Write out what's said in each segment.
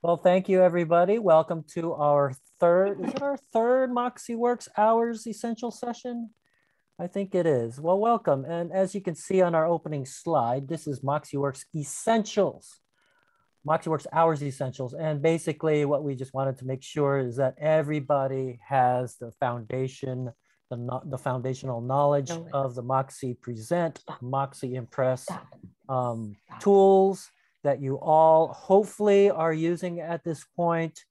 Well, thank you, everybody. Welcome to our third, is it our third MoxiWorks Hours Essential session? I think it is. Well, welcome. And as you can see on our opening slide, this is MoxiWorks Essentials, MoxiWorks Hours Essentials. And basically what we just wanted to make sure is that everybody has the foundation, the foundational knowledge of the MoxiPresent, MoxiImpress tools that you all hopefully are using at this point.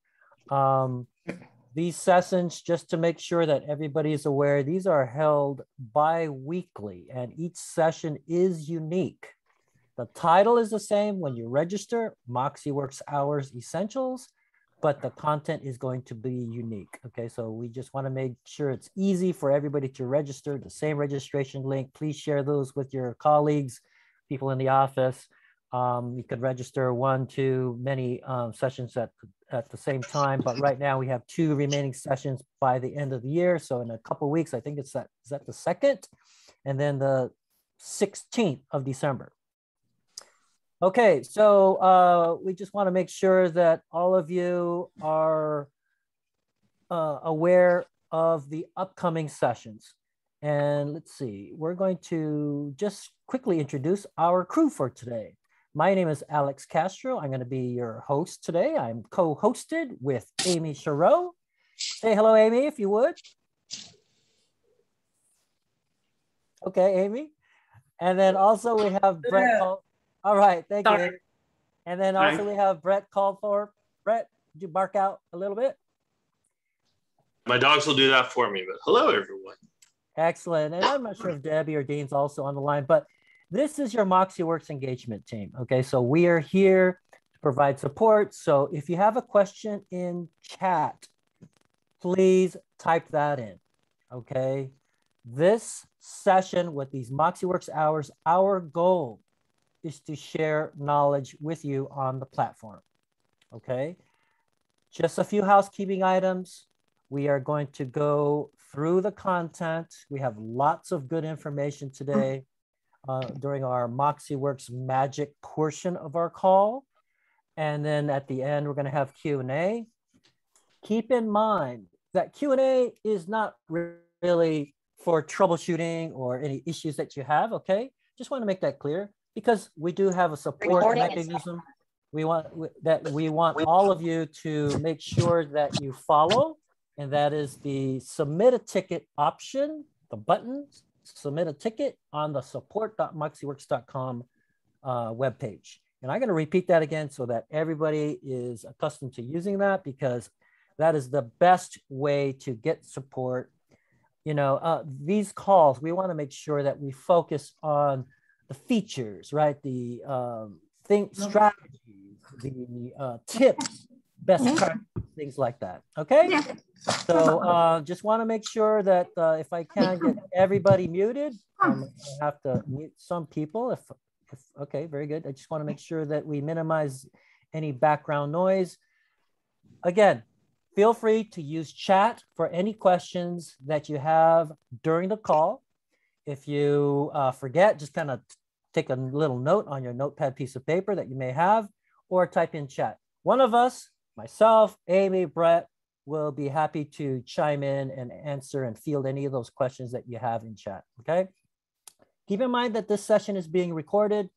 These sessions, just to make sure that everybody is aware, these are held bi-weekly and each session is unique. The title is the same when you register, MoxiWorks Hours Essentials, but the content is going to be unique. Okay, so we just want to make sure it's easy for everybody to register, the same registration link. Please share those with your colleagues, people in the office. You could register one to many sessions at the same time, but right now we have 2 remaining sessions by the end of the year. So in a couple of weeks, I think it's is that the 2nd, and then the 16th of December. Okay, so we just want to make sure that all of you are aware of the upcoming sessions. And let's see, we're going to just quickly introduce our crew for today. My name is Alex Castro. I'm going to be your host today. I'm co-hosted with Amy Chareau. Say hello, Amy, if you would. Okay, Amy. And then also we have Brett. All right, thank you, Amy. And then also we have Brett Calthorpe. Brett, did you bark out a little bit? My dogs will do that for me, but hello, everyone. Excellent. And I'm not sure if Debbie or Dean's also on the line, but this is your MoxiWorks engagement team. Okay, so we are here to provide support. So if you have a question in chat, please type that in. Okay, this session with these MoxiWorks hours, our goal is to share knowledge with you on the platform. Okay, just a few housekeeping items. We are going to go through the content. We have lots of good information today. During our MoxiWorks magic portion of our call. And then at the end, we're going to have Q&A. Keep in mind that Q&A is not really for troubleshooting or any issues that you have, okay? Just want to make that clear because we do have a support mechanism. We want all of you to make sure that you follow, and that is the submit a ticket option, the button. Submit a ticket on the support.moxiworks.com webpage. And I'm going to repeat that again so that everybody is accustomed to using that, because that is the best way to get support. You know, these calls, we want to make sure that we focus on the features, right? The strategies, the tips, best practices, things like that. Okay. Yeah. So just want to make sure that if I can get everybody muted, I have to mute some people. If okay, very good. I just want to make sure that we minimize any background noise. Again, feel free to use chat for any questions that you have during the call. If you forget, just kind of take a little note on your notepad piece of paper that you may have, or type in chat. One of us, myself, Amy, Brett, will be happy to chime in and answer and field any of those questions that you have in chat, okay? Keep in mind that this session is being recorded.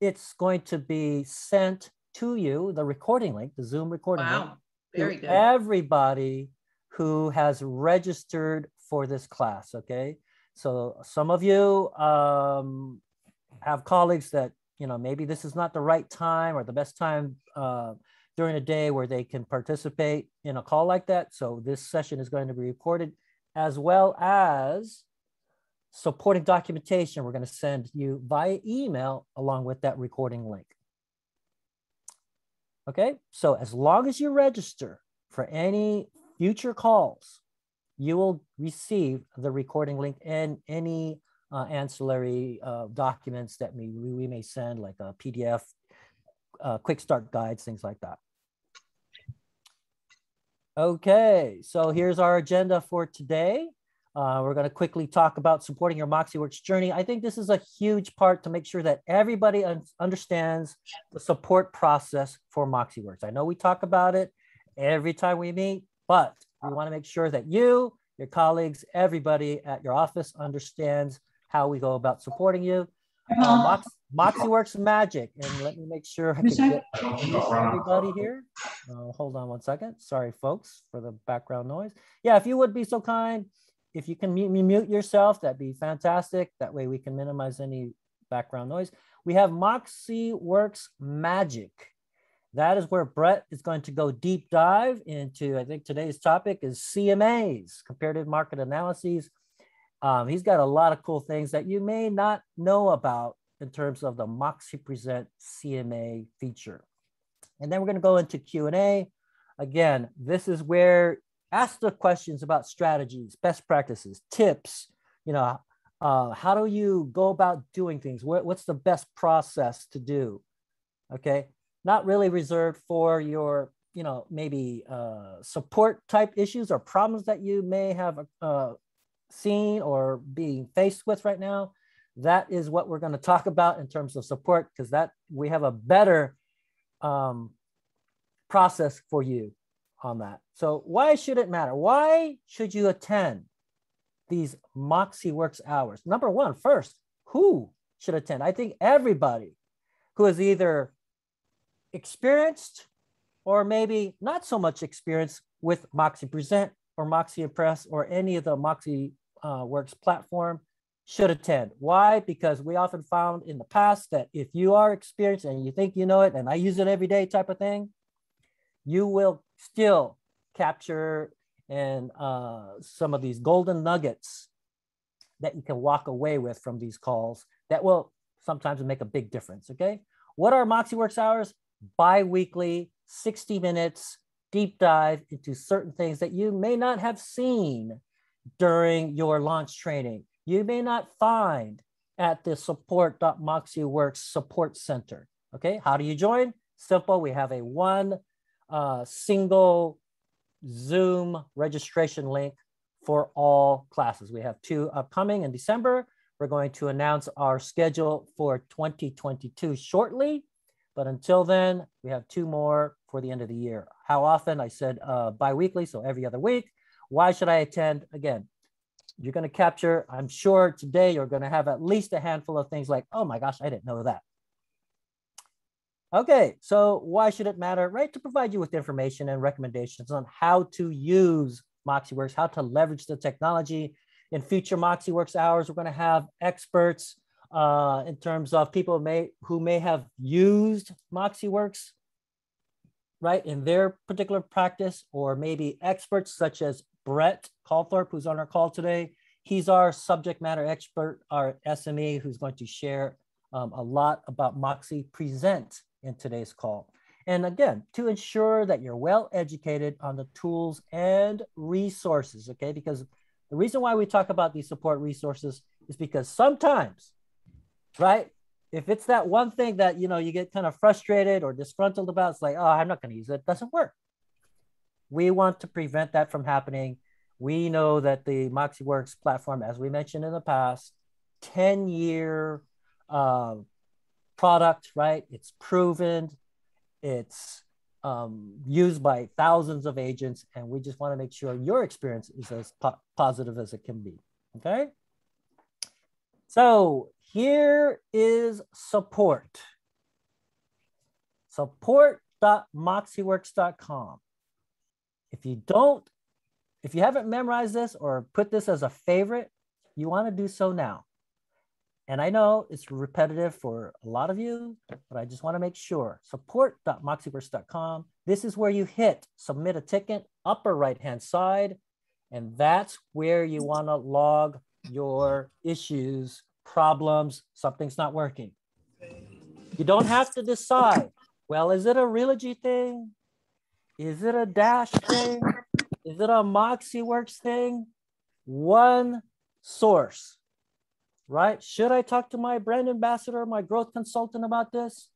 It's going to be sent to you, the recording link, the Zoom recording link, very good. Everybody who has registered for this class, okay? So some of you have colleagues that, you know, maybe this is not the right time or the best time during a day where they can participate in a call like that. So this session is going to be recorded, as well as supporting documentation we're going to send you via email along with that recording link. Okay, so as long as you register for any future calls, you will receive the recording link and any ancillary documents that we may send, like a PDF, quick start guides, things like that. Okay, so here's our agenda for today. We're going to quickly talk about supporting your MoxiWorks journey. I think this is a huge part to make sure that everybody understands the support process for MoxiWorks. I know we talk about it every time we meet, but we want to make sure that you, your colleagues, everybody at your office understands how we go about supporting you. MoxiWorks magic, and let me make sure I can get everybody here. Hold on one second. Sorry, folks, for the background noise. Yeah, if you would be so kind, if you can mute yourself, that'd be fantastic. That way we can minimize any background noise. We have MoxiWorks Magic. That is where Brett is going to go deep dive into, I think today's topic is CMAs, comparative market analyses. He's got a lot of cool things that you may not know about in terms of the MoxiPresent CMA feature. And then we're going to go into Q&A. Again, this is where ask the questions about strategies, best practices, tips, how do you go about doing things? What's the best process to do? Okay. Not really reserved for your, maybe support type issues or problems that you may have seen or being faced with right now. That is what we're going to talk about in terms of support, because that we have a better process for you on that. So why should it matter? Why should you attend these MoxiWorks hours? Number one, first, who should attend? I think everybody who is either experienced or maybe not so much experience with MoxiPresent or MoxiImpress or any of the MoxiWorks platform should attend. Why? Because we often found in the past that if you are experienced and you think you know it, and I use it every day type of thing, you will still capture and some of these golden nuggets that you can walk away with from these calls that will sometimes make a big difference, okay? What are MoxiWorks hours? Bi-weekly, 60 minutes, deep dive into certain things that you may not have seen during your launch training. You may not find at the support.moxiworks support center, okay? How do you join? Simple, we have a single Zoom registration link for all classes. We have 2 upcoming in December. We're going to announce our schedule for 2022 shortly, but until then, we have 2 more for the end of the year. How often? I said bi-weekly, so every other week. Why should I attend? Again, you're going to capture, I'm sure today you're going to have at least a handful of things like, oh my gosh, I didn't know that. Okay, so why should it matter? Right, to provide you with information and recommendations on how to use MoxiWorks, how to leverage the technology. In future MoxiWorks hours, we're going to have experts in terms of people who may have used MoxiWorks, right, in their particular practice, or maybe experts such as Brett Calthorpe, who's on our call today. He's our subject matter expert, our SME, who's going to share a lot about MoxiPresent in today's call. And again, to ensure that you're well educated on the tools and resources, okay? Because the reason why we talk about these support resources is because sometimes, right, if it's that one thing that, you get kind of frustrated or disgruntled about, it's like, oh, I'm not going to use it. It doesn't work. We want to prevent that from happening. We know that the MoxiWorks platform, as we mentioned in the past, 10-year product, right? It's proven, it's used by thousands of agents, and we just want to make sure your experience is as positive as it can be, okay? So here is support. Support.moxiworks.com. If you haven't memorized this or put this as a favorite, you want to do so now. And I know it's repetitive for a lot of you, but I just want to make sure. Support.moxiworks.com. This is where you hit submit a ticket, upper right-hand side, and that's where you want to log your issues, problems, something's not working. You don't have to decide, well, is it a Realogy thing? Is it a Dash thing? Is it a MoxiWorks thing? One source. Right? Should I talk to my brand ambassador, my growth consultant about this?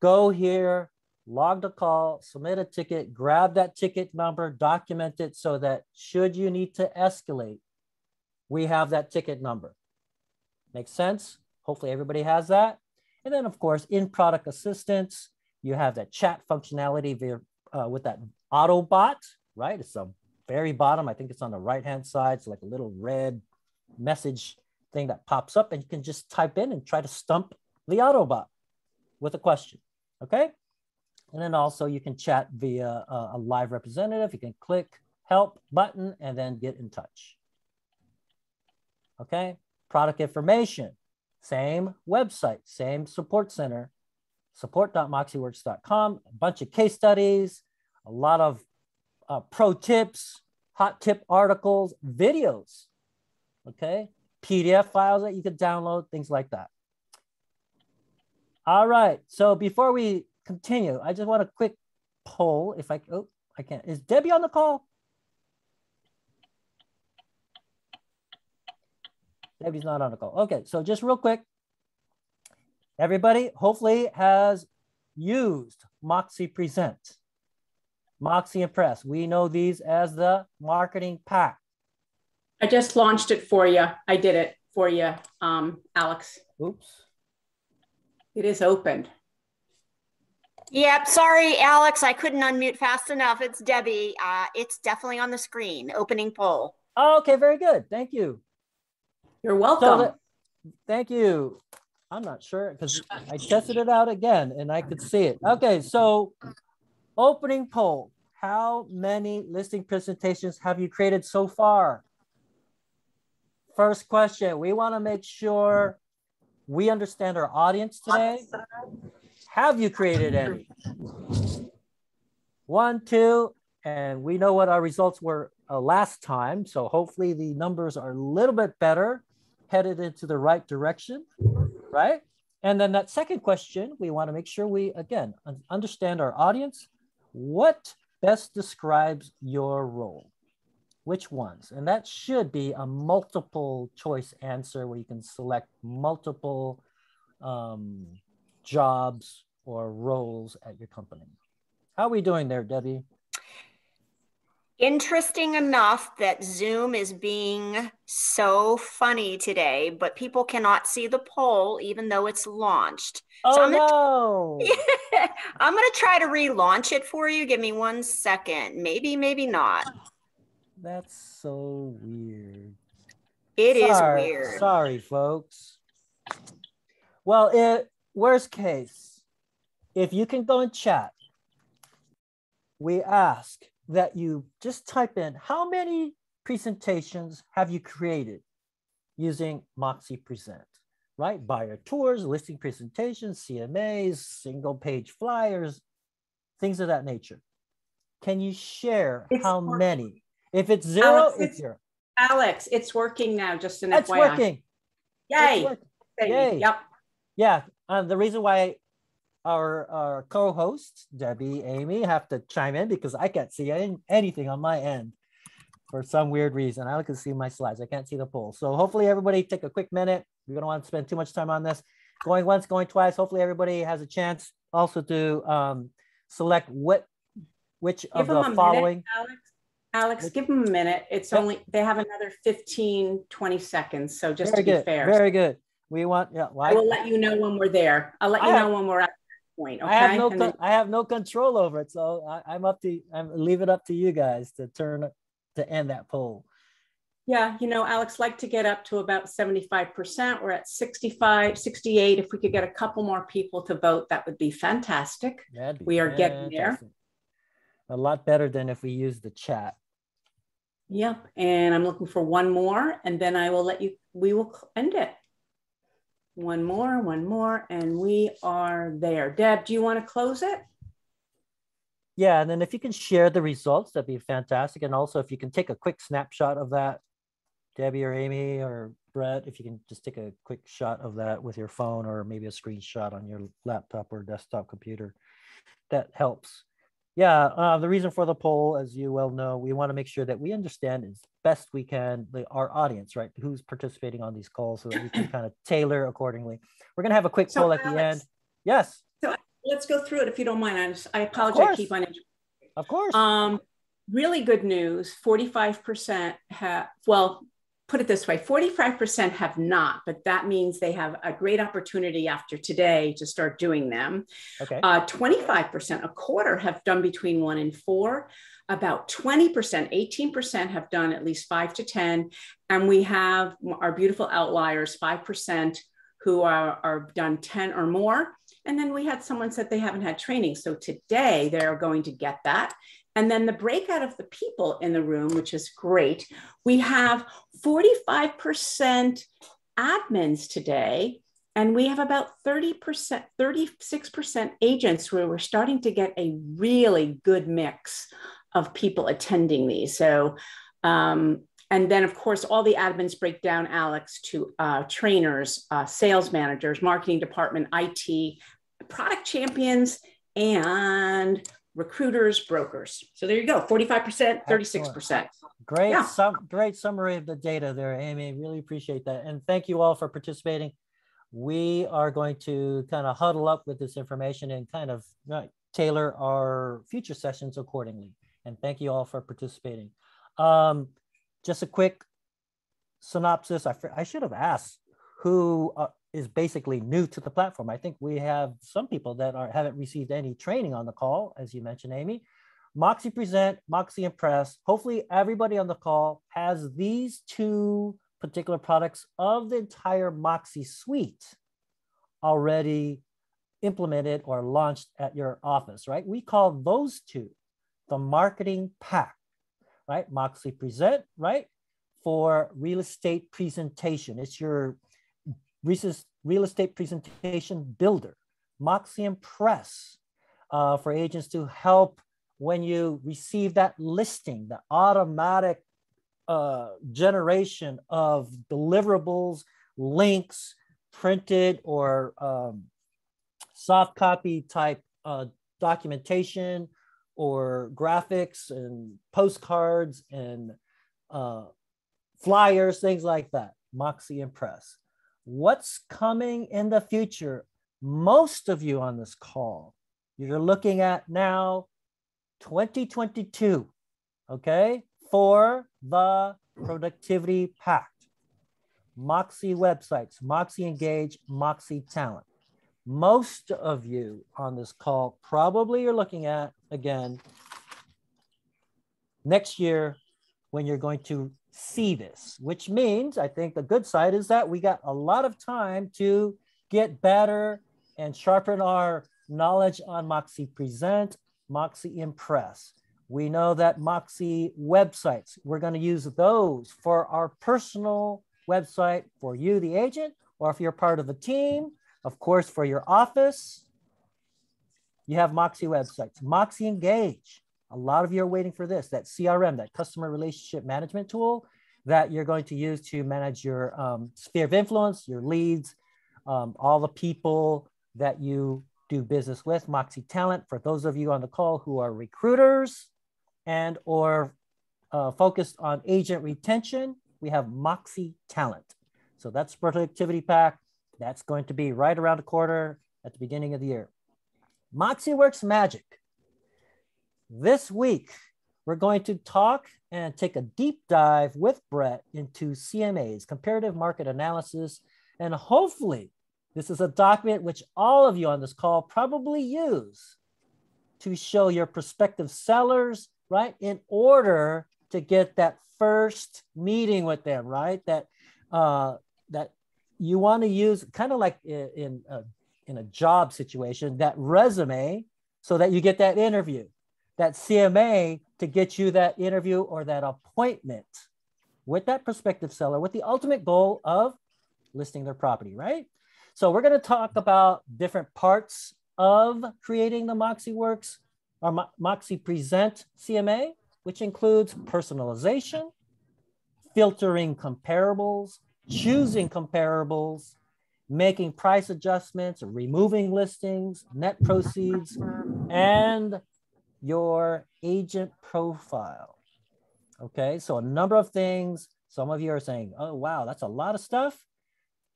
Go here, log the call, submit a ticket, grab that ticket number, document it so that should you need to escalate, we have that ticket number. Makes sense? Hopefully everybody has that. And then of course, in product assistance, you have that chat functionality via, with that auto bot, right? It's the very bottom. I think it's on the right-hand side. It's like a little red message thing that pops up, and you can just type in and try to stump the Autobot with a question, okay? And then also you can chat via a live representative. You can click help button and then get in touch, okay? Product information, same website, same support center, support.moxiworks.com, a bunch of case studies, a lot of pro tips, hot tip articles, videos, okay? PDF files that you could download, things like that. All right, so before we continue, I just want a quick poll. If I, oh, I can't. Is Debbie on the call? Debbie's not on the call. Okay, so just real quick. Everybody hopefully has used MoxiPresent, Moxie Impress. We know these as the marketing pack. I just launched it for you. I did it for you, Alex. Oops. It is opened. Yep, sorry, Alex, I couldn't unmute fast enough. It's Debbie. It's definitely on the screen, opening poll. Oh, okay, very good. Thank you. You're welcome. Thank you. I'm not sure because I tested it out again and I could see it. Okay, so opening poll. How many listing presentations have you created so far? First question, we want to make sure we understand our audience today. Have you created any? 1, 2, and we know what our results were last time. So hopefully the numbers are a little bit better, headed into the right direction, right? And then that second question, we want to make sure we, again, understand our audience. What best describes your role? Which ones? And that should be a multiple choice answer where you can select multiple jobs or roles at your company. How are we doing there, Debbie? Interesting enough that Zoom is being so funny today, but people cannot see the poll even though it's launched. Oh, so no. I'm going to try to relaunch it for you. Give me 1 second. Maybe, maybe not. That's so weird. It is weird. Sorry, folks. Well, worst case, if you can go and chat, we ask that you just type in how many presentations have you created using MoxiPresent, right? Buyer tours, listing presentations, CMAs, single page flyers, things of that nature. Can you share how many? If it's 0, Alex, it's 0. Alex, it's working now, just an It's FYI. working. Yay. It's working. Yay. Yep. Yeah, the reason why our co-hosts, Debbie, Amy, have to chime in because I can't see anything on my end for some weird reason. I can see my slides. I can't see the poll. So hopefully everybody take a quick minute. We don't want to spend too much time on this. Going once, going twice. Hopefully everybody has a chance also to select which of the following. Minute, Alex, give them a minute. It's only, they have another 15, 20 seconds. So just to be fair. Very good. We want, yeah. Well, I will let you know when we're there. I'll let you know when we're at that point. Okay. I have no control over it. So I'm leave it up to you guys to end that poll. Yeah. You know, Alex, like to get up to about 75%. We're at 65, 68. If we could get a couple more people to vote, that would be fantastic. We are getting there. A lot better than if we use the chat. Yep. And I'm looking for one more, and then I will let you, we will end it. One more, and we are there. Deb, do you want to close it? Yeah, and then if you can share the results, that'd be fantastic. And also if you can take a quick snapshot of that, Debbie or Amy or Brett, if you can just take a quick shot of that with your phone or maybe a screenshot on your laptop or desktop computer, that helps. Yeah, the reason for the poll, as you well know, we want to make sure that we understand as best we can our audience, right? Who's participating on these calls so that we can kind of tailor accordingly. We're going to have a quick poll at the end. Yes. So let's go through it if you don't mind. I apologize. I keep on. Of course. Really good news. 45% have, well, put it this way, 45% have not, but that means they have a great opportunity after today to start doing them. Okay. 25%, a quarter, have done between 1 and 4. About 20%, 18% have done at least 5 to 10. And we have our beautiful outliers, 5%, who are done 10 or more. And then we had someone said they haven't had training. So today they're going to get that. And then the breakout of the people in the room, which is great. We have 45% admins today, and we have about 30%, 36% agents, where we're starting to get a really good mix of people attending these. So, and then of course, all the admins break down, Alex, to trainers, sales managers, marketing department, IT, product champions, and recruiters, brokers. So there you go, 45%, 36%. Great, Yeah. Great summary of the data there, Amy. Really appreciate that. And thank you all for participating. We are going to kind of huddle up with this information and kind of tailor our future sessions accordingly. And thank you all for participating. Just a quick synopsis. I should have asked who is basically new to the platform. I think we have some people that haven't received any training on the call, as you mentioned, Amy. MoxiPresent, MoxiImpress. Hopefully everybody on the call has these 2 particular products of the entire Moxie suite already implemented or launched at your office, right? We call those 2 the marketing pack, right? MoxiPresent, right? For real estate presentation. It's your real estate presentation builder. MoxiImpress for agents to help when you receive that listing, the automatic generation of deliverables, links, printed or soft copy type documentation or graphics and postcards and flyers, things like that. MoxiImpress. What's coming in the future? Most of you on this call, you're looking at now 2022, okay, for the productivity pack. Moxie websites, Moxie Engage, Moxie Talent. Most of you on this call probably are looking at, again, next year when you're going to see this, which means I think the good side is that we got a lot of time to get better and sharpen our knowledge on MoxiPresent, MoxiImpress. We know that Moxie websites, we're going to use those for our personal website for you, the agent, or if you're part of a team, of course, for your office, you have Moxie websites. Moxie Engage. A lot of you are waiting for this, that CRM, that customer relationship management tool that you're going to use to manage your sphere of influence, your leads, all the people that you do business with. Moxie Talent, for those of you on the call who are recruiters and or focused on agent retention, we have Moxie Talent. So that's productivity pack. That's going to be right around the corner at the beginning of the year. MoxieWorks Magic. This week, we're going to talk and take a deep dive with Brett into CMAs, comparative market analysis, and hopefully this is a document which all of you on this call probably use to show your prospective sellers, right, in order to get that first meeting with them, right? That that you want to use kind of like in a job situation, that resume, so that you get that interview, that CMA to get you that interview or that appointment with that prospective seller with the ultimate goal of listing their property, right? So we're going to talk about different parts of creating the MoxiWorks or MoxiPresent CMA, which includes personalization, filtering comparables, choosing comparables, making price adjustments, removing listings, net proceeds, and your agent profile. Okay, so a number of things. Some of you are saying, oh, wow, that's a lot of stuff.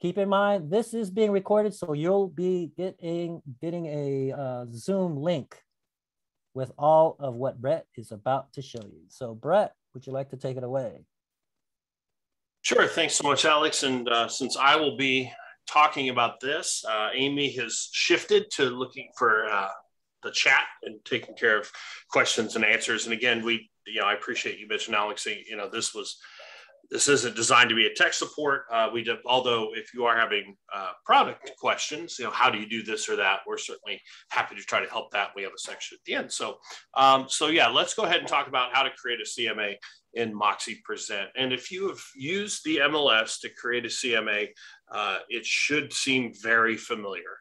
Keep in mind, this is being recorded, so you'll be getting a Zoom link with all of what Brett is about to show you. So Brett, would you like to take it away? Sure. Thanks so much, Alex. And since I will be talking about this, Amy has shifted to looking for the chat and taking care of questions and answers. And again, I appreciate you mentioned, Alex, this isn't designed to be a tech support. Although if you are having product questions, how do you do this or that? We're certainly happy to try to help that. We have a section at the end. So yeah, let's go ahead and talk about how to create a CMA in MoxiPresent. And if you have used the MLS to create a CMA, it should seem very familiar.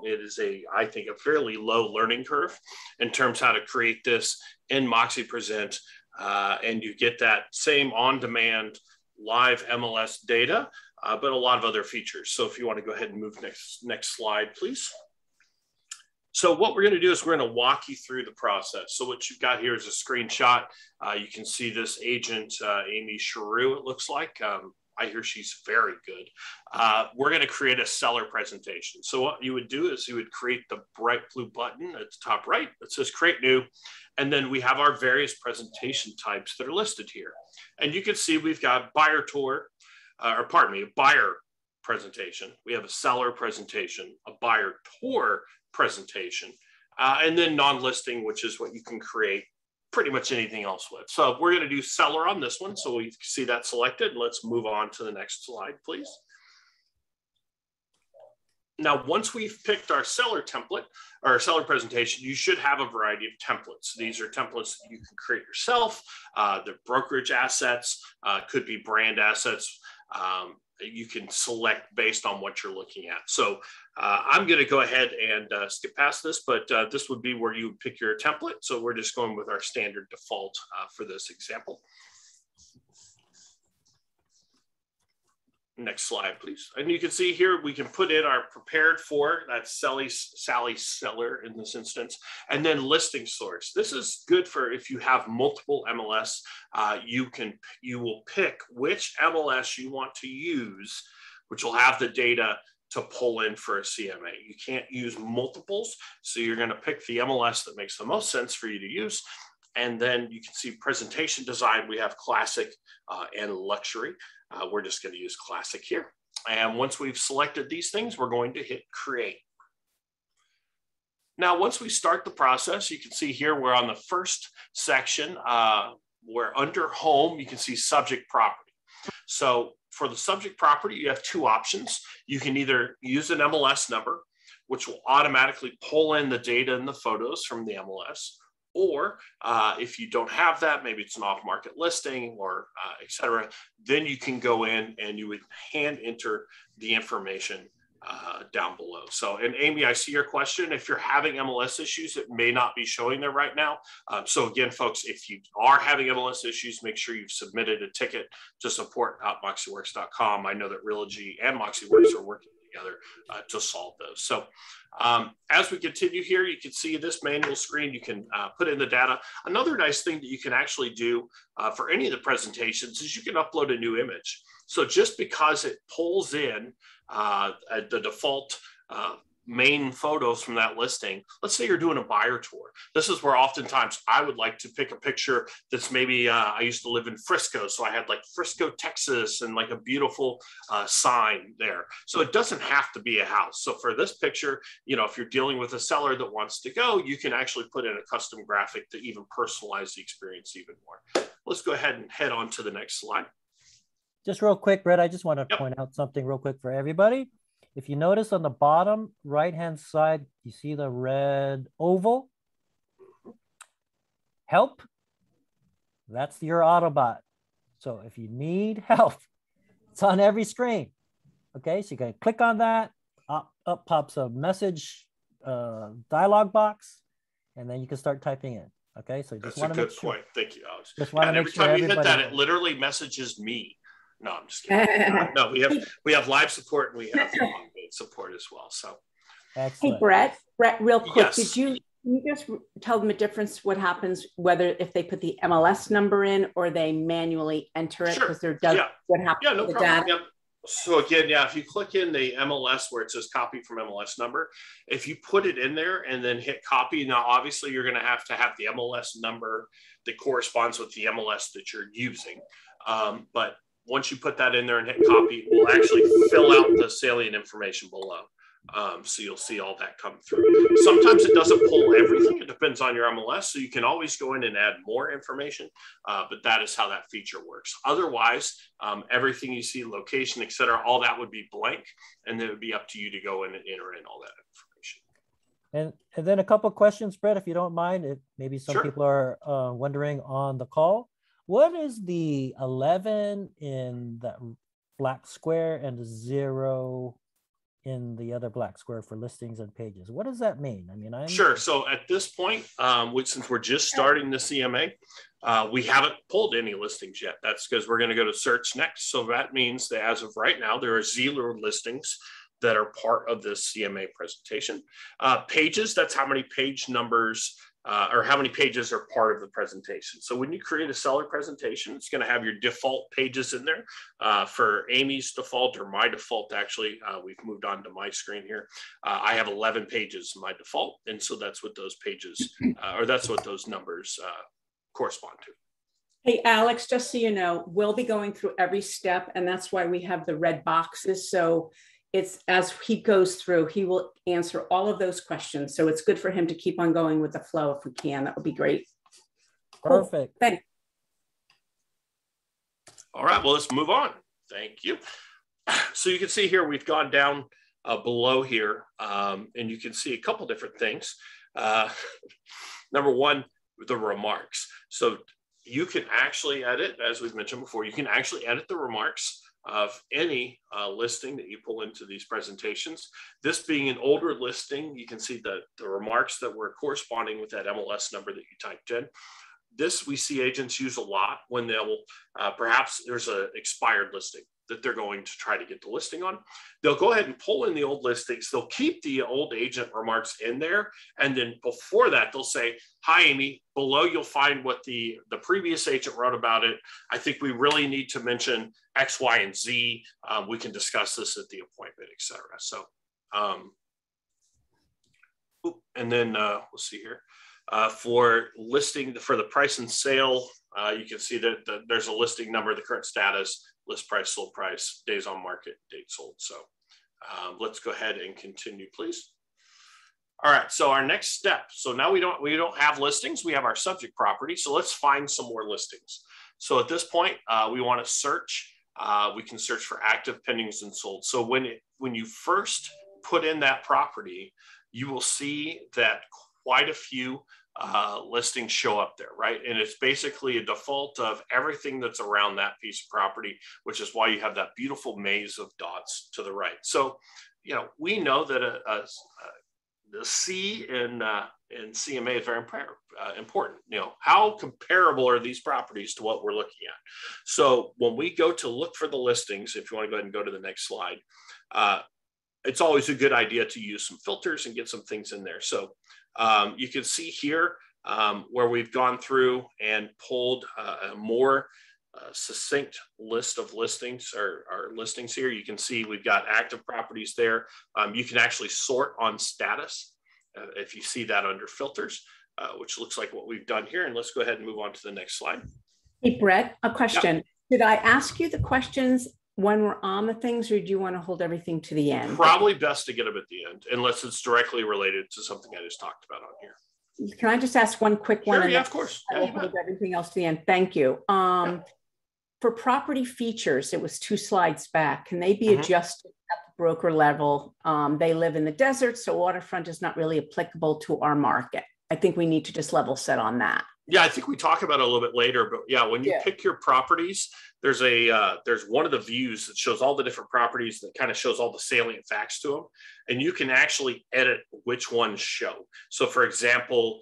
It is I think, a fairly low learning curve in terms of how to create this in MoxiPresent. And you get that same on-demand live MLS data, but a lot of other features. So if you want to go ahead and move next slide, please. So what we're going to do is we're going to walk you through the process. So what you've got here is a screenshot. You can see this agent, Amy Sharu, it looks like. I hear she's very good. We're going to create a seller presentation. So what you would do is you would create the bright blue button at the top right that says create new. And then we have our various presentation types that are listed here. And you can see we've got buyer tour, a buyer presentation. We have a seller presentation, a buyer tour presentation, and then non-listing, which is what you can create pretty much anything else with. So we're going to do seller on this one. So we see that selected. Let's move on to the next slide, please. Now, once we've picked our seller template or our seller presentation, you should have a variety of templates. These are templates that you can create yourself. They're brokerage assets, could be brand assets. You can select based on what you're looking at. So I'm going to go ahead and skip past this, but this would be where you would pick your template. So we're just going with our standard default for this example. Next slide, please. And you can see here, we can put in our prepared for, that's Sally seller in this instance, and then listing source. This is good for if you have multiple MLS, you will pick which MLS you want to use, which will have the data to pull in for a CMA. You can't use multiples. So you're going to pick the MLS that makes the most sense for you to use. And then you can see presentation design. We have classic and luxury. We're just going to use classic here. And once we've selected these things, we're going to hit create. Now, once we start the process, you can see here we're on the first section. We're under home. You can see subject property. So for the subject property, you have two options. You can either use an MLS number, which will automatically pull in the data and the photos from the MLS. Or if you don't have that, maybe it's an off-market listing or et cetera, then you can go in and you would hand enter the information down below. So, and Amy, I see your question. If you're having MLS issues, it may not be showing there right now. So again, folks, if you are having MLS issues, make sure you've submitted a ticket to support.moxiworks.com. I know that Realogy and MoxiWorks are working together to solve those. So as we continue here, you can see this manual screen. You can put in the data. Another nice thing that you can actually do for any of the presentations is you can upload a new image. So just because it pulls in the default main photos from that listing, let's say you're doing a buyer tour. This is where oftentimes I would like to pick a picture that's maybe, I used to live in Frisco. So I had like Frisco, Texas, and like a beautiful sign there. So it doesn't have to be a house. So for this picture, if you're dealing with a seller that wants to go, you can actually put in a custom graphic to even personalize the experience even more. Let's go ahead and head on to the next slide. Just real quick, Brett, I just want to point out something real quick for everybody. If you notice on the bottom right-hand side, you see the red oval? Help, that's your Autobot. So if you need help, it's on every screen. Okay, so you can click on that, up pops a message dialog box, and then you can start typing in. Okay, so just want to make sure. Point. Thank you, Alex. Just want to make sure every time you hit that, it literally messages me. No, I'm just kidding. No, we have live support and we have on-page support as well. So, excellent. Hey, Brett, real quick, yes. Did you just tell them the difference? What happens whether if they put the MLS number in or they manually enter it because Sure. what happens? Yeah, no to the problem. data? Yep. So again, if you click in the MLS where it says copy from MLS number, if you put it in there and then hit copy, now obviously you're going to have the MLS number that corresponds with the MLS that you're using. But once you put that in there and hit copy, we'll actually fill out the salient information below. So you'll see all that come through. Sometimes it doesn't pull everything. It depends on your MLS. So you can always go in and add more information, but that is how that feature works. Otherwise, everything you see, location, et cetera, all that would be blank. And then it would be up to you to go in and enter in all that information. And then a couple of questions, Brett, if you don't mind. Maybe some Sure. people are wondering on the call. What is the 11 in that black square and the 0 in the other black square for listings and pages? What does that mean? I mean, Sure. So at this point, since we're just starting the CMA, we haven't pulled any listings yet. That's because we're going to go to search next. So that means that as of right now, there are 0 listings that are part of this CMA presentation. Pages, that's how many page numbers or how many pages are part of the presentation. So when you create a seller presentation, it's going to have your default pages in there. For Amy's default or my default, actually, we've moved on to my screen here. I have 11 pages in my default. And so that's what those pages, or that's what those numbers correspond to. Hey, Alex, just so you know, we'll be going through every step, and that's why we have the red boxes. So it's as he goes through, he will answer all of those questions. So it's good for him to keep on going with the flow if we can. That would be great. Perfect. Cool. Thanks. All right, well, let's move on. Thank you. So you can see here, we've gone down below here, and you can see a couple different things. Number one, the remarks. So you can actually edit, as we've mentioned before, you can actually edit the remarks of any listing that you pull into these presentations. This being an older listing, you can see the remarks that were corresponding with that MLS number that you typed in. This we see agents use a lot when they'll, perhaps there's an expired listing that they're going to try to get the listing on. They'll go ahead and pull in the old listings. They'll keep the old agent remarks in there. And then before that, they'll say, hi, Amy, below you'll find what the previous agent wrote about it. I think we really need to mention X, Y, and Z. We can discuss this at the appointment, et cetera. So, and then we'll see here. For listing, for the price and sale, you can see that there's a listing number, the current status, list price, sold price, days on market, date sold. So let's go ahead and continue, please. All right, so our next step. So now we don't have listings, we have our subject property. So let's find some more listings. So at this point, we want to search. We can search for active, pendings, and sold. So when you first put in that property, you will see that quite a few listings show up there, right? And it's basically a default of everything that's around that piece of property, which is why you have that beautiful maze of dots to the right. So, you know, we know that the C in CMA is very important. You know, how comparable are these properties to what we're looking at? So when we go to look for the listings, if you want to go ahead and go to the next slide, it's always a good idea to use some filters and get some things in there. So you can see here where we've gone through and pulled a more succinct list of listings or listings here. You can see we've got active properties there. You can actually sort on status if you see that under filters, which looks like what we've done here. And let's go ahead and move on to the next slide. Hey, Brett, a question. Yep. Did I ask you the questions when we're on the things, or do you want to hold everything to the end? Probably best to get them at the end, unless it's directly related to something I just talked about on here. Can I just ask one quick one? Sure, yeah, of course. I will hold everything else to the end. Thank you. For property features, it was 2 slides back. Can they be adjusted at the broker level? They live in the desert, so waterfront is not really applicable to our market. I think we need to just level set on that. Yeah, I think we talk about it a little bit later, but yeah, when you pick your properties, there's one of the views that shows all the different properties that kind of shows all the salient facts to them, and you can actually edit which ones show. So, for example,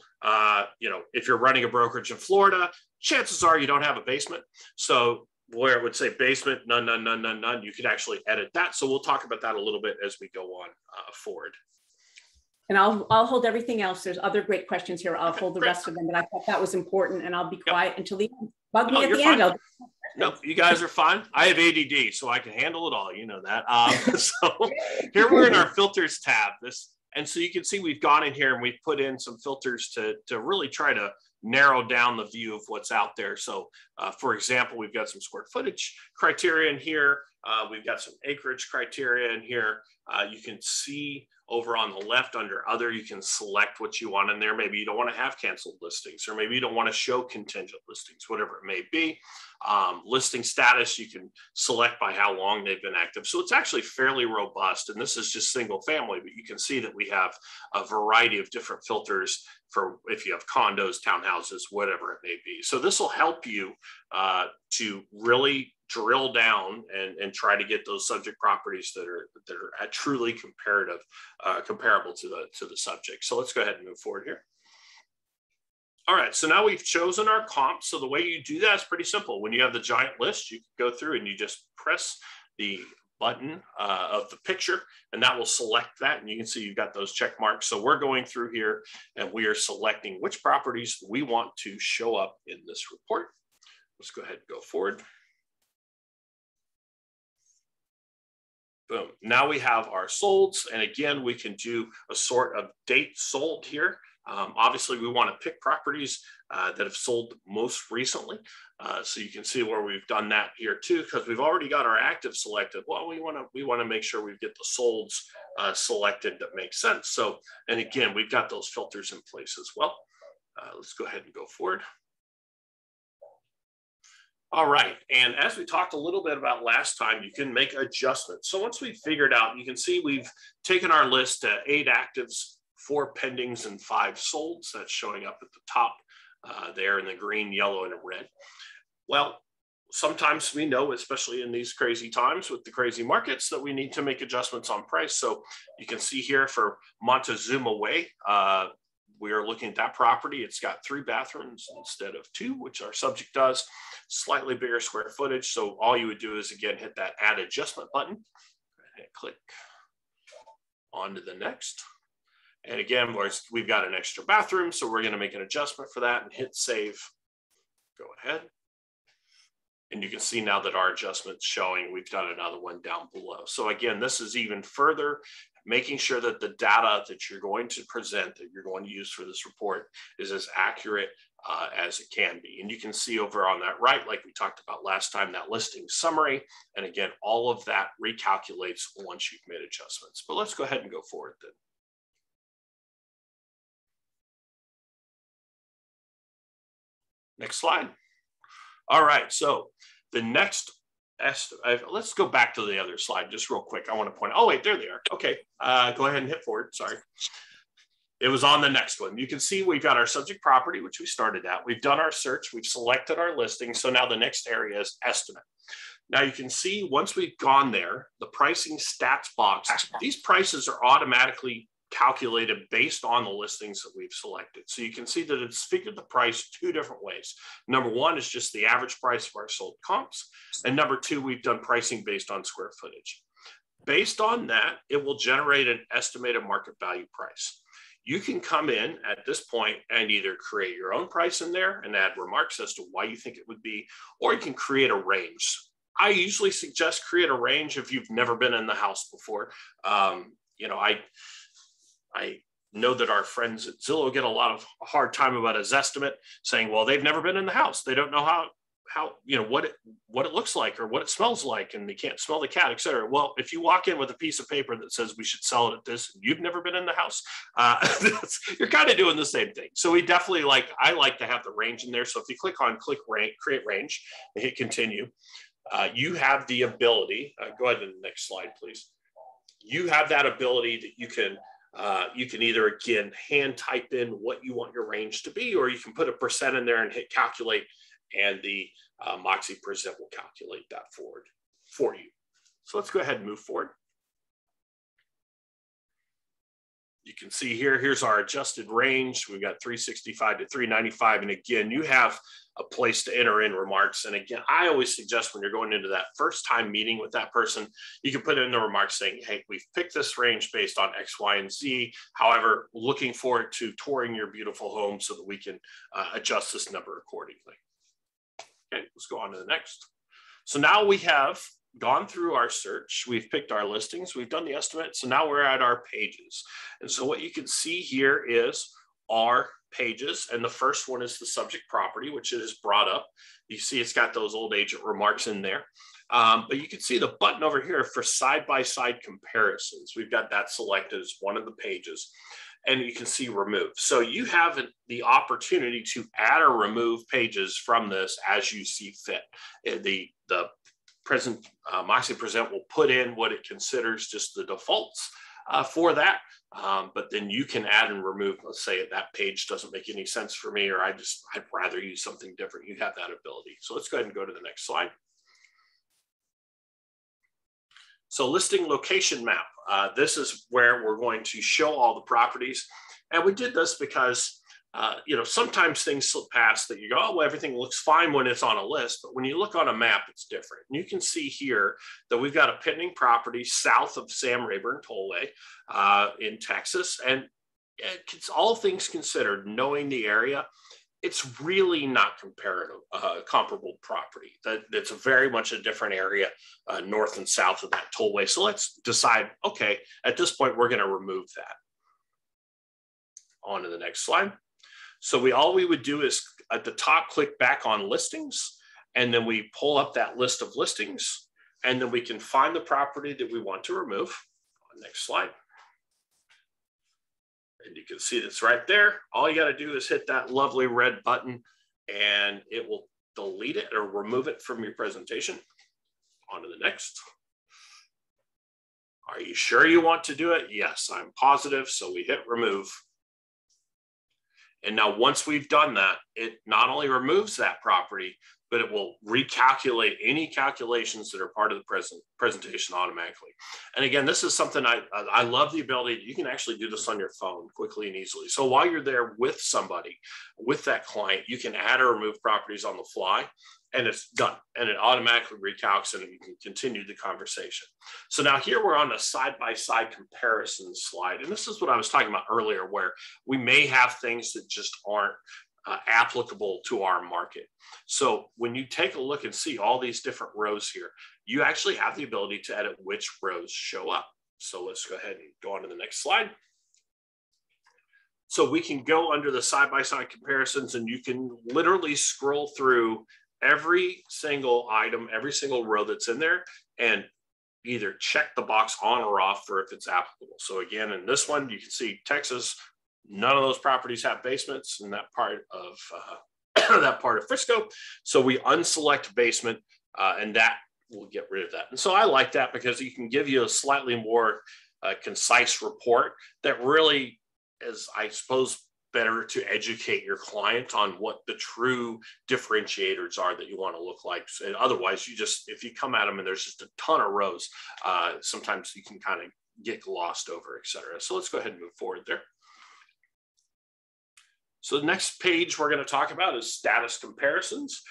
you know, if you're running a brokerage in Florida, chances are you don't have a basement. So where it would say basement, none, none, none, none, none, you could actually edit that. So we'll talk about that a little bit as we go on forward. And I'll hold everything else. There's other great questions here. I'll hold the rest of them, but I thought that was important, and I'll be quiet until the end. Bug me at the end. No, you guys are fine. I have ADD, so I can handle it all. You know that. So here we're in our filters tab. This And so you can see we've gone in here and we've put in some filters to really try to narrow down the view of what's out there. So for example, we've got some square footage criteria in here. We've got some acreage criteria in here. You can see over on the left under other, you can select what you want in there. Maybe you don't want to have canceled listings, or maybe you don't want to show contingent listings, whatever it may be. Listing status, you can select by how long they've been active. So it's actually fairly robust. And this is just single family, but you can see that we have a variety of different filters for if you have condos, townhouses, whatever it may be. So this will help you to really drill down and try to get those subject properties that are truly comparable to the subject. So let's go ahead and move forward here. All right, so now we've chosen our comp. So the way you do that is pretty simple. When you have the giant list, you can go through and you just press the button of the picture, and that will select that. And you can see you've got those check marks. So we're going through here and we are selecting which properties we want to show up in this report. Let's go ahead and go forward. Boom. Now we have our solds. And again, we can do a sort of date sold here. Obviously, we want to pick properties that have sold most recently. So you can see where we've done that here too, because we've already got our active selected. Well, we want to make sure we get the solds selected that makes sense. So, and again, we've got those filters in place as well. Let's go ahead and go forward. All right, and as we talked a little bit about last time, you can make adjustments. So once we've figured out, you can see we've taken our list to 8 actives, 4 pendings, and 5 solds. That's showing up at the top there in the green, yellow, and red. Well, sometimes we know, especially in these crazy times with the crazy markets, that we need to make adjustments on price. So you can see here for Montezuma Way, we are looking at that property. It's got 3 bathrooms instead of 2, which our subject does. Slightly bigger square footage. So all you would do is, again, hit that Add Adjustment button and click on to the next. And again, we've got an extra bathroom, so we're going to make an adjustment for that and hit Save. Go ahead. And you can see now that our adjustment's showing. We've done another one down below. So again, this is even further making sure that the data that you're going to present, that you're going to use for this report, is as accurate as it can be. And you can see over on that right, like we talked about last time, that listing summary. And again, all of that recalculates once you've made adjustments. But let's go ahead and go forward then. Next slide. All right, so the next, let's go back to the other slide just real quick. I want to point, oh wait, there they are. Okay, go ahead and hit forward, sorry. It was on the next one. You can see we've got our subject property, which we started at. We've done our search, we've selected our listing. So now the next area is estimate. Now you can see once we've gone there, the pricing stats box, these prices are automatically calculated based on the listings that we've selected. So you can see that it's figured the price 2 different ways. Number 1 is just the average price of our sold comps. And number 2, we've done pricing based on square footage. Based on that, it will generate an estimated market value price. You can come in at this point and either create your own price in there and add remarks as to why you think it would be, or you can create a range. I usually suggest create a range if you've never been in the house before. You know, I know that our friends at Zillow get a lot of hard time about his estimate, saying, well, they've never been in the house. They don't know how you know, what it looks like or what it smells like, and they can't smell the cat, et cetera. Well, if you walk in with a piece of paper that says we should sell it at this, and you've never been in the house, you're kind of doing the same thing. So we definitely I like to have the range in there. So if you click create range and hit continue, you have the ability, go ahead to the next slide, please. You have that ability that you can either, again, hand type in what you want your range to be, or you can put a percent in there and hit calculate, and the MoxiPresent will calculate that forward for you. So let's go ahead and move forward. You can see here, here's our adjusted range. We've got 365 to 395. And again, you have a place to enter in remarks. And again, I always suggest when you're going into that first time meeting with that person, you can put in the remarks saying, hey, we've picked this range based on X, Y, and Z. However, looking forward to touring your beautiful home so that we can adjust this number accordingly. Okay, let's go on to the next. So now we have gone through our search, we've picked our listings, we've done the estimate. So now we're at our pages. And so what you can see here is our pages. And the first one is the subject property, which is brought up. You see it's got those old agent remarks in there. But you can see the button over here for side-by-side comparisons. We've got that selected as one of the pages. And you can see remove. So you have the opportunity to add or remove pages from this as you see fit. The MoxiPresent will put in what it considers just the defaults for that. But then you can add and remove. Let's say that page doesn't make any sense for me, or I'd rather use something different. You have that ability. So let's go ahead and go to the next slide. So listing location map. This is where we're going to show all the properties. And we did this because, sometimes things slip past that you go, oh, well, everything looks fine when it's on a list. But when you look on a map, it's different. And you can see here that we've got a pending property south of Sam Rayburn Tollway in Texas. And it's all things considered, knowing the area, it's really not comparable property. That's very much a different area, north and south of that tollway. So let's decide, okay, at this point, we're going to remove that. On to the next slide. So all we would do is at the top, click back on listings, and then we pull up that list of listings, and then we can find the property that we want to remove. Next slide. And you can see it's right there. All you got to do is hit that lovely red button and it will delete it or remove it from your presentation. On to the next. Are you sure you want to do it? Yes, I'm positive. So we hit remove. And now once we've done that, it not only removes that property, but it will recalculate any calculations that are part of the presentation automatically. And again, this is something I love the ability, you can actually do this on your phone quickly and easily. So while you're there with somebody, with that client, you can add or remove properties on the fly, and it's done. And it automatically recalcs and you can continue the conversation. So now here we're on a side-by-side comparison slide. And this is what I was talking about earlier, where we may have things that just aren't applicable to our market. So when you take a look and see all these different rows here, you actually have the ability to edit which rows show up. So let's go ahead and go on to the next slide. So we can go under the side-by-side comparisons, and you can literally scroll through every single item, every single row that's in there, and either check the box on or off for if it's applicable. So again, in this one, you can see Texas, none of those properties have basements in that part of Frisco. So we unselect basement, and that will get rid of that. And so I like that because you can give you a slightly more concise report that really is, I suppose, better to educate your client on what the true differentiators are that you want to look like. And otherwise, if you come at them and there's just a ton of rows, sometimes you can kind of get glossed over, et cetera. So let's go ahead and move forward there. So the next page we're going to talk about is status comparisons.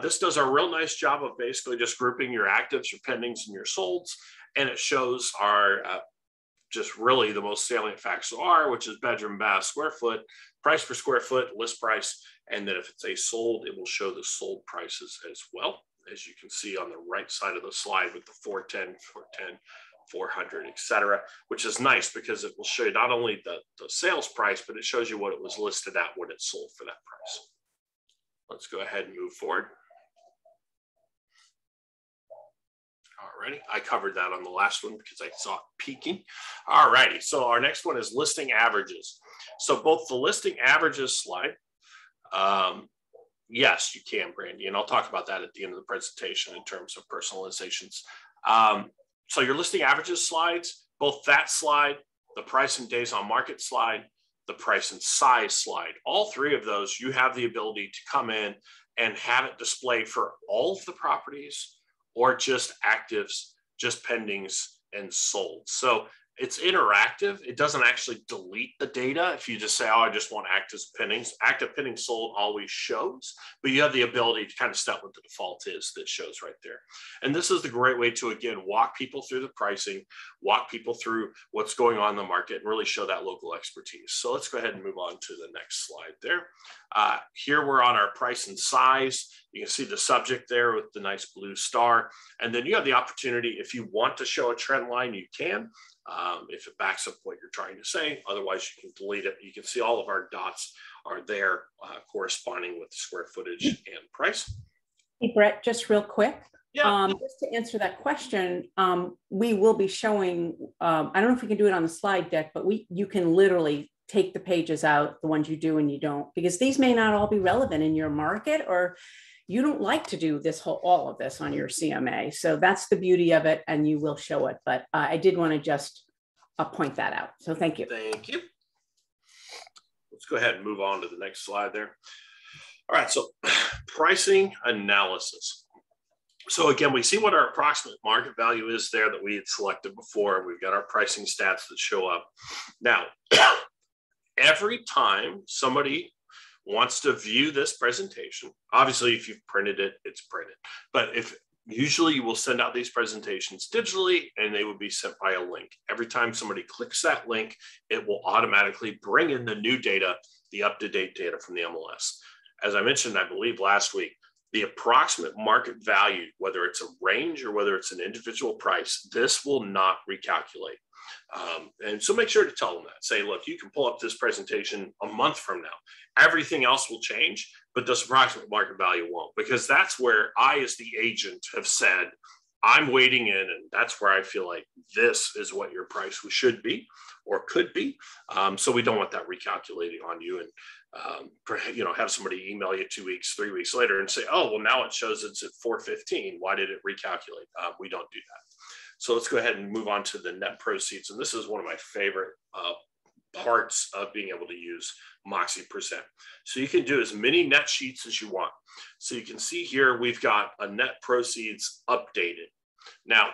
This does a real nice job of basically just grouping your actives, your pendings, and your solds. And it shows our just really the most salient facts are, which is bedroom, bath, square foot, price per square foot, list price. And then if it's a sold, it will show the sold prices as well, as you can see on the right side of the slide with the 410, 410. 400, et cetera, which is nice because it will show you not only the sales price, but it shows you what it was listed at when it sold for that price. Let's go ahead and move forward. Alrighty, I covered that on the last one because I saw it peaking. Alrighty, so our next one is listing averages. So both the listing averages slide, yes, you can, Brandy, and I'll talk about that at the end of the presentation in terms of personalizations. So your listing averages slides, both that slide, the price and days on market slide, the price and size slide, all three of those, you have the ability to come in and have it display for all of the properties or just actives, just pendings and sold. So it's interactive. It doesn't actually delete the data. If you just say, oh, I just want active pinnings sold always shows, but you have the ability to kind of set what the default is that shows right there. And this is the great way to, again, walk people through the pricing, walk people through what's going on in the market, and really show that local expertise. So let's go ahead and move on to the next slide there. Here we're on our price and size. You can see the subject there with the nice blue star. And then you have the opportunity, if you want to show a trend line, you can. If it backs up what you're trying to say, otherwise you can delete it. You can see all of our dots are there corresponding with the square footage and price. Hey, Brett, just real quick. Yeah. Just to answer that question, we will be showing, I don't know if we can do it on the slide deck, but you can literally take the pages out, the ones you do and you don't, because these may not all be relevant in your market, or you don't like to do all of this on your CMA. So that's the beauty of it, and you will show it. But I did want to just point that out. So thank you. Thank you. Let's go ahead and move on to the next slide there. All right, so pricing analysis. So again, we see what our approximate market value is there that we had selected before. We've got our pricing stats that show up. Now, every time somebody wants to view this presentation, obviously if you've printed it, it's printed. But if usually you will send out these presentations digitally and they will be sent by a link. Every time somebody clicks that link, it will automatically bring in the new data, the up-to-date data from the MLS. As I mentioned, I believe last week, the approximate market value, whether it's a range or whether it's an individual price, this will not recalculate. And so make sure to tell them that. Say, look, you can pull up this presentation a month from now. Everything else will change, but this approximate market value won't, because that's where I, as the agent, have said, I'm wading in, and that's where I feel like this is what your price should be or could be. So we don't want that recalculating on you and have somebody email you 2 weeks, 3 weeks later and say, oh, well, now it shows it's at 415. Why did it recalculate? We don't do that. So let's go ahead and move on to the net proceeds. And this is one of my favorite parts of being able to use MoxiPresent. So you can do as many net sheets as you want. So you can see here, we've got a net proceeds updated. Now,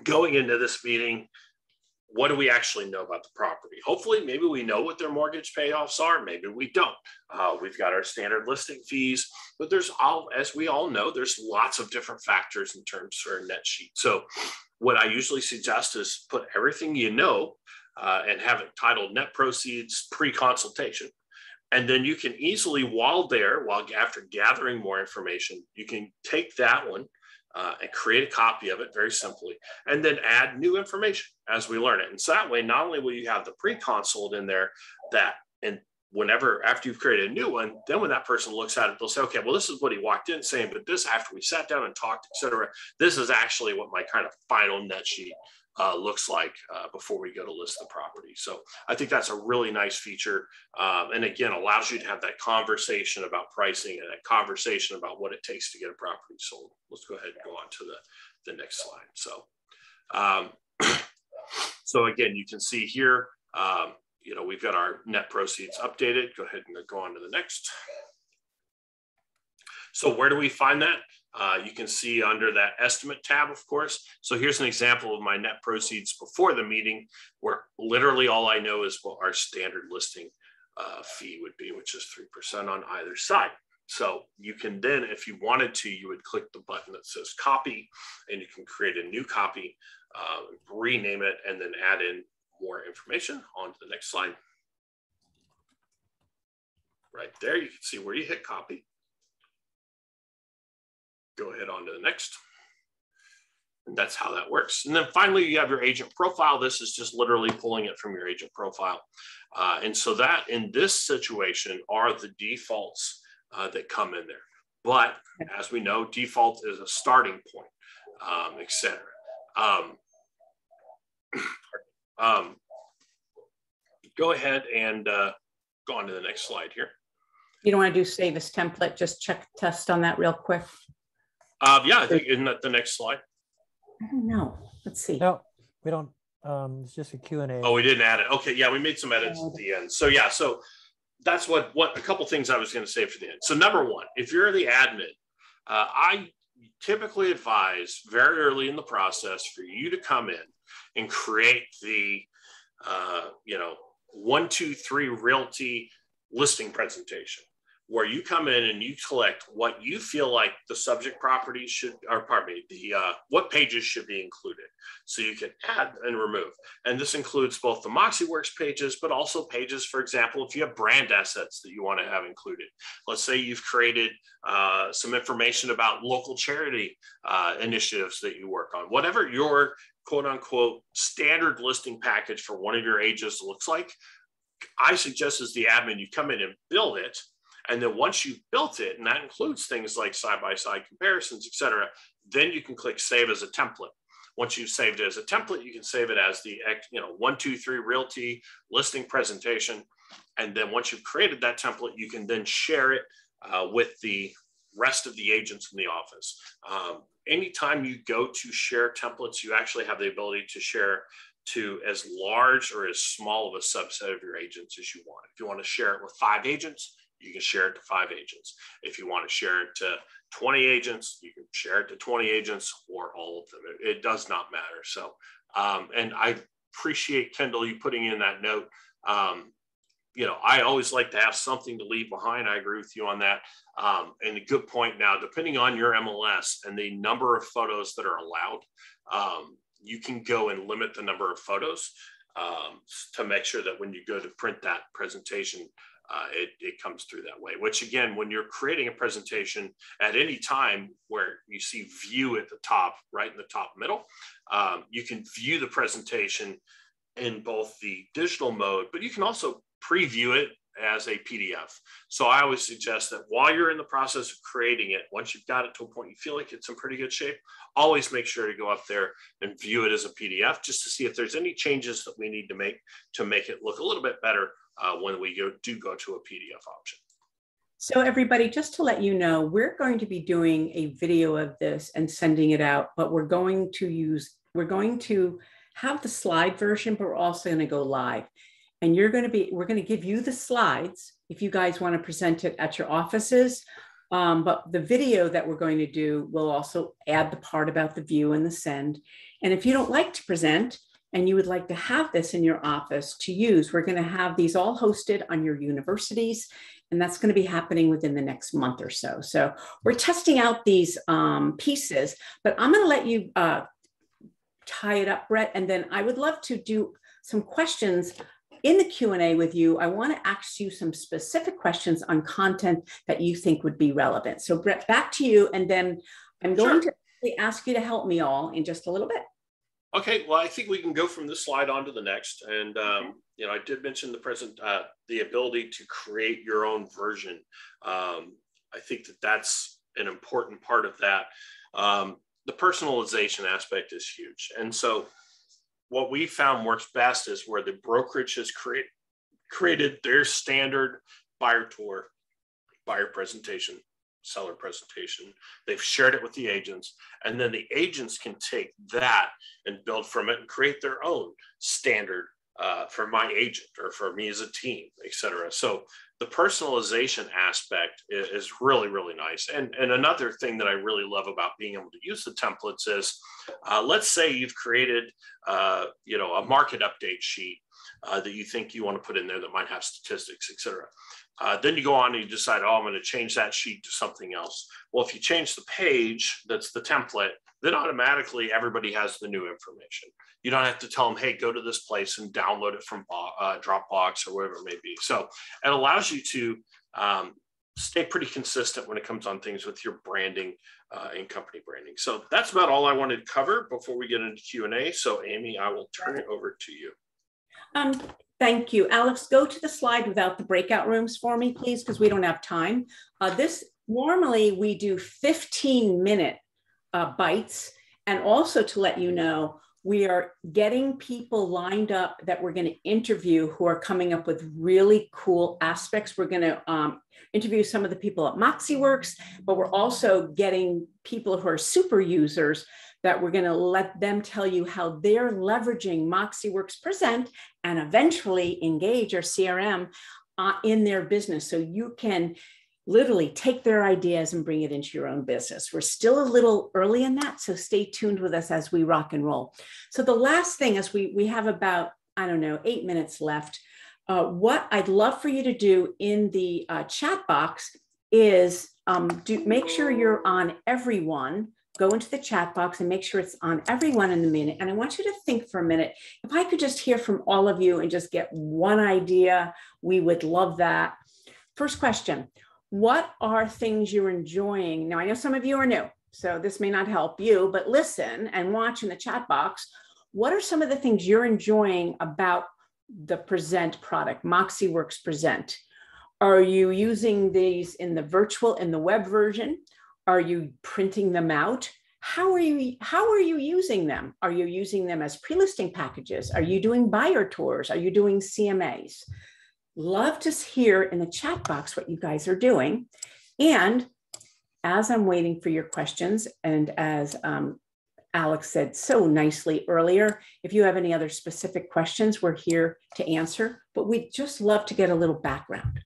going into this meeting, what do we actually know about the property? Hopefully, maybe we know what their mortgage payoffs are. Maybe we don't. We've got our standard listing fees, but as we all know, there's lots of different factors in terms of our net sheet. So what I usually suggest is put everything you know and have it titled net proceeds pre-consultation. And then you can easily, after gathering more information, you can take that one and create a copy of it very simply, and then add new information as we learn it. And so that way, not only will you have the pre-consult in there after you've created a new one, then when that person looks at it, they'll say, okay, well, this is what he walked in saying, but this, after we sat down and talked, et cetera, this is actually what my kind of final net sheet looks like before we go to list the property. So I think that's a really nice feature. And again, allows you to have that conversation about pricing and that conversation about what it takes to get a property sold. Let's go ahead and go on to the next slide. So again, you can see here, we've got our net proceeds updated. Go ahead and go on to the next. So where do we find that? You can see under that estimate tab, of course. So here's an example of my net proceeds before the meeting, where literally all I know is what our standard listing fee would be, which is 3% on either side. So you can then, if you wanted to, you would click the button that says copy, and you can create a new copy, rename it, and then add in more information. On to the next slide. Right there, you can see where you hit copy. Go ahead on to the next. And that's how that works. And then finally, you have your agent profile. This is just literally pulling it from your agent profile. And so that in this situation are the defaults that come in there. But as we know, default is a starting point, et cetera. Go ahead and go on to the next slide here. You don't want to do save as template, just check test on that real quick. Yeah, I think isn't that the next slide? I don't know. Let's see. No, we don't. It's just a Q&A. Oh, we didn't add it. Okay, yeah, we made some edits at the end. So yeah, so that's what a couple things I was going to say for the end. So number one, if you're the admin, I typically advise very early in the process for you to come in and create the, 123 Realty listing presentation, where you come in and you collect what you feel like the subject properties should, or pardon me, what pages should be included. So you can add and remove. And this includes both the MoxiWorks pages, but also pages, for example, if you have brand assets that you want to have included. Let's say you've created some information about local charity initiatives that you work on. Whatever your quote unquote standard listing package for one of your agents looks like, I suggest as the admin, you come in and build it. And then once you've built it, and that includes things like side-by-side comparisons, et cetera, then you can click Save as a Template. Once you've saved it as a template, you can save it as the 123 Realty listing presentation. And then once you've created that template, you can then share it with the rest of the agents in the office. Anytime you go to share templates, you actually have the ability to share to as large or as small of a subset of your agents as you want. If you want to share it with 5 agents, you can share it to 5 agents. If you want to share it to 20 agents, you can share it to 20 agents or all of them. It does not matter. So, and I appreciate, Kendall, you putting in that note. I always like to have something to leave behind. I agree with you on that. And a good point now, depending on your MLS and the number of photos that are allowed, you can go and limit the number of photos to make sure that when you go to print that presentation, it comes through that way, which again, when you're creating a presentation at any time where you see view at the top, right in the top middle, you can view the presentation in both the digital mode, but you can also preview it as a PDF. So I always suggest that while you're in the process of creating it, once you've got it to a point you feel like it's in pretty good shape, always make sure to go up there and view it as a PDF just to see if there's any changes that we need to make it look a little bit better when we do go to a PDF option. So everybody, just to let you know, we're going to be doing a video of this and sending it out, but we're going to have the slide version, but we're also going to go live. And we're going to give you the slides if you guys want to present it at your offices. But the video that we're going to do will also add the part about the view and the send. And if you don't like to present and you would like to have this in your office to use, we're going to have these all hosted on your universities. And that's going to be happening within the next month or so. So we're testing out these pieces, but I'm going to let you tie it up, Brett. And then I would love to do some questions in the Q&A with you. I want to ask you some specific questions on content that you think would be relevant. So Brett, back to you. And then I'm going to ask you to help me all in just a little bit. Okay, well, I think we can go from this slide on to the next. And, I did mention the ability to create your own version. I think that's an important part of that. The personalization aspect is huge. And so what we found works best is where the brokerage has created their standard buyer tour, buyer presentation, seller presentation. They've shared it with the agents, and then the agents can take that and build from it and create their own standard for my agent or for me as a team, et cetera. So the personalization aspect is really, really nice. And another thing that I really love about being able to use the templates is, let's say you've created, a market update sheet that you think you want to put in there that might have statistics, et cetera. Then you go on and you decide, I'm going to change that sheet to something else. Well, if you change the page, that's the template, then automatically everybody has the new information. You don't have to tell them, hey, go to this place and download it from Dropbox or whatever it may be. So it allows you to stay pretty consistent when it comes on things with your branding and company branding. So that's about all I wanted to cover before we get into Q&A. So Amy, I will turn it over to you. Thank you. Alex, go to the slide without the breakout rooms for me, please, because we don't have time. Normally we do 15-minute bites. And also to let you know, we are getting people lined up that we're going to interview who are coming up with really cool aspects. We're going to interview some of the people at MoxiWorks, but we're also getting people who are super users that we're going to let them tell you how they're leveraging MoxiWorks Present and eventually Engage or CRM in their business. So you can literally take their ideas and bring it into your own business. We're still a little early in that, so stay tuned with us as we rock and roll. So the last thing is we have about, I don't know, 8 minutes left. What I'd love for you to do in the chat box is make sure you're on everyone. Go into the chat box and make sure it's on everyone in the minute. And I want you to think for a minute, if I could just hear from all of you and just get one idea, we would love that. First question, what are things you're enjoying? Now, I know some of you are new, so this may not help you, but listen and watch in the chat box. What are some of the things you're enjoying about the Present product, MoxiWorks Present? Are you using these in the web version? Are you printing them out? How are you using them? Are you using them as pre-listing packages? Are you doing buyer tours? Are you doing CMAs? Love to hear in the chat box what you guys are doing. And as I'm waiting for your questions, and as Alex said so nicely earlier, if you have any other specific questions, we're here to answer, but we'd just love to get a little background.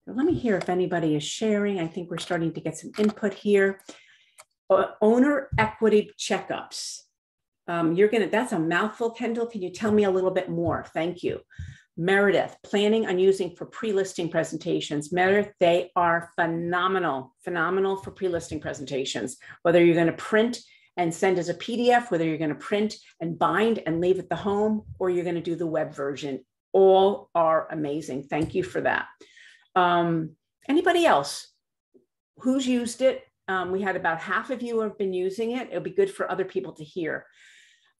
Let me hear if anybody is sharing. I think we're starting to get some input here. Owner equity checkups. That's a mouthful, Kendall. Can you tell me a little bit more? Thank you. Meredith, planning on using for pre-listing presentations. Meredith, they are phenomenal for pre-listing presentations. Whether you're going to print and send as a PDF, whether you're going to print and bind and leave at the home, or you're going to do the web version, all are amazing. Thank you for that. Anybody else who's used it? We had about half of you have been using it. It'll be good for other people to hear.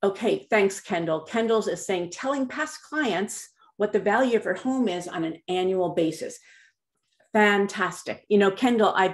Okay, thanks, Kendall. Kendall's is saying, telling past clients what the value of your home is on an annual basis. Fantastic. You know, Kendall, I've